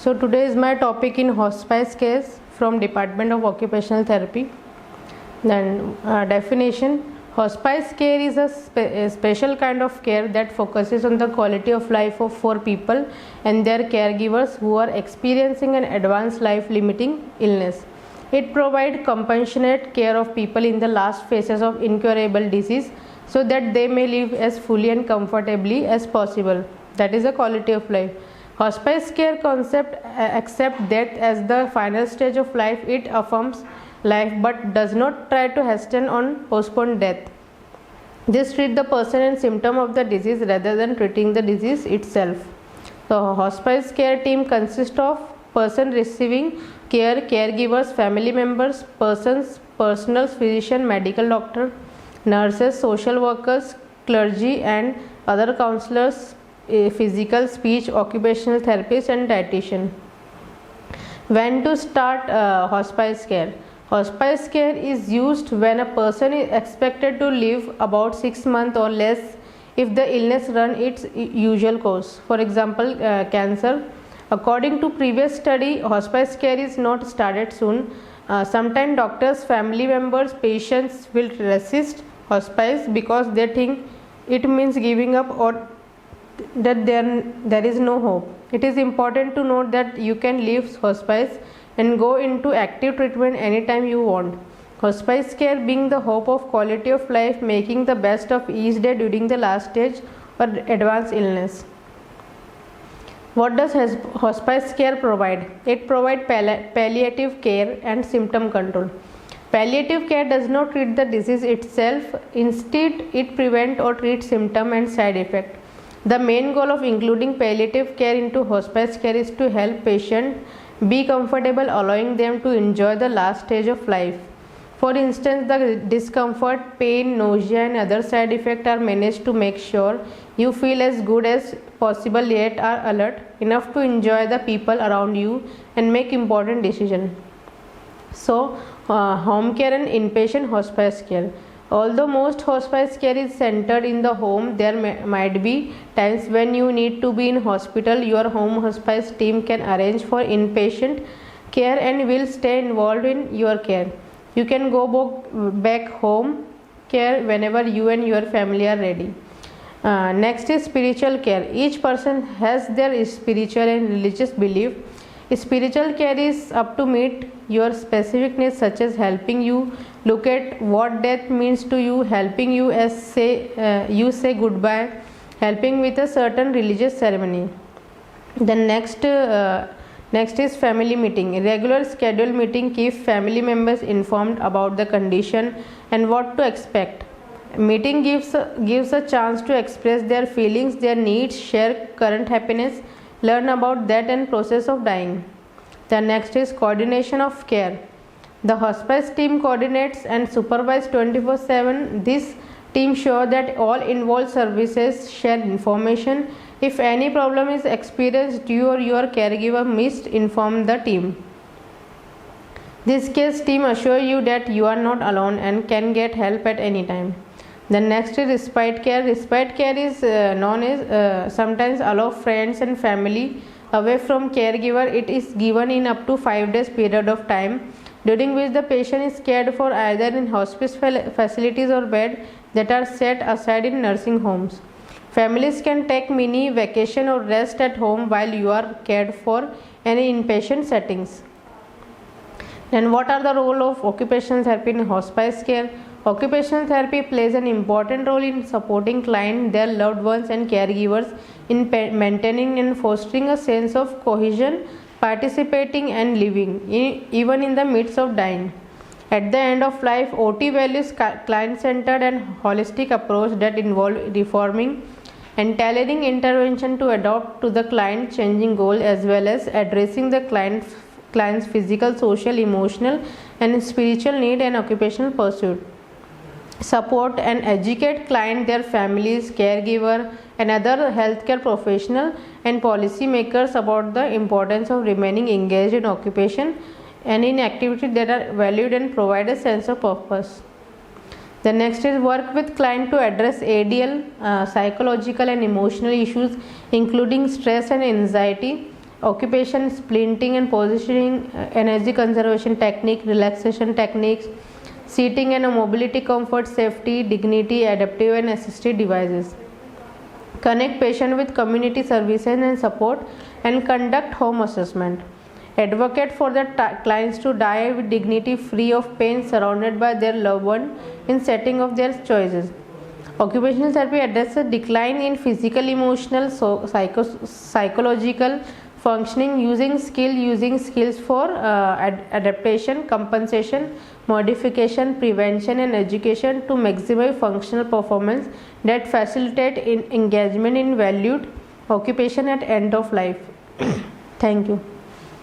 So today is my topic in hospice case from Department of Occupational Therapy. Then definition: hospice care is a special kind of care that focuses on the quality of life of for people and their caregivers who are experiencing an advanced life limiting illness. It provides compassionate care of people in the last phases of incurable disease so that they may live as fully and comfortably as possible. That is the quality of life. Hospice care concept accepts death as the final stage of life. It affirms life but does not try to hasten on postpone death. This treats the person and symptom of the disease rather than treating the disease itself. The hospice care team consists of person receiving care, caregivers, family members, persons, personal physician, medical doctor, nurses, social workers, clergy and other counselors, physical, speech, occupational therapist and dietitian. When to start hospice care? Hospice care is used when a person is expected to live about 6 months or less if the illness runs its usual course. For example, cancer. According to previous study, hospice care is not started soon. Sometimes doctors, family members, patients will resist hospice because they think it means giving up or that there is no hope. It is important to note that you can leave hospice and go into active treatment anytime you want. Hospice care being the hope of quality of life, making the best of each day during the last stage or advanced illness. What does hospice care provide? It provides palliative care and symptom control. Palliative care does not treat the disease itself. Instead, it prevents or treats symptom and side effect. The main goal of including palliative care into hospice care is to help patients be comfortable, allowing them to enjoy the last stage of life. For instance, the discomfort, pain, nausea and other side effects are managed to make sure you feel as good as possible yet are alert enough to enjoy the people around you and make important decisions. So, home care and inpatient hospice care. Although most hospice care is centered in the home, there might be times when you need to be in hospital. Your home hospice team can arrange for inpatient care and will stay involved in your care. You can go back home care whenever you and your family are ready. Next is spiritual care. Each person has their spiritual and religious belief. Spiritual care is up to meet your specific needs, such as helping you look at what death means to you, helping you as you say goodbye, helping with a certain religious ceremony. Then next is family meeting. Regular scheduled meeting keep family members informed about the condition and what to expect. Meeting gives a chance to express their feelings, their needs, share current happiness, learn about death and process of dying. The next is coordination of care. The hospice team coordinates and supervises 24/7. This team sure that all involved services share information. If any problem is experienced, you or your caregiver must inform the team. This case team assure you that you are not alone and can get help at any time. The next is respite care. Respite care is known as sometimes allow friends and family away from caregiver. It is given in up to 5 days period of time during which the patient is cared for either in hospice facilities or bed that are set aside in nursing homes. Families can take mini vacation or rest at home while you are cared for any inpatient settings. Then what are the role of occupational therapy in hospice care? Occupational therapy plays an important role in supporting clients, their loved ones and caregivers in maintaining and fostering a sense of cohesion, participating and living, even in the midst of dying. At the end of life, OT values client-centered and holistic approach that involve reforming and tailoring intervention to adapt to the client changing goal as well as addressing the client's physical, social, emotional and spiritual need and occupational pursuit. Support and educate client, their families, caregiver and other healthcare professional and policy makers about the importance of remaining engaged in occupation and in activities that are valued and provide a sense of purpose. The next is work with client to address ADL, psychological and emotional issues including stress and anxiety, occupation splinting and positioning, energy conservation technique, relaxation techniques, seating and mobility comfort, safety, dignity, adaptive and assistive devices. Connect patient with community services and support, and conduct home assessment. Advocate for the clients to die with dignity, free of pain, surrounded by their loved one in setting of their choices. Occupational therapy addresses decline in physical, emotional, psychological functioning using skills for adaptation, compensation, modification, prevention and education to maximize functional performance that facilitate engagement in valued occupation at end of life. Thank you.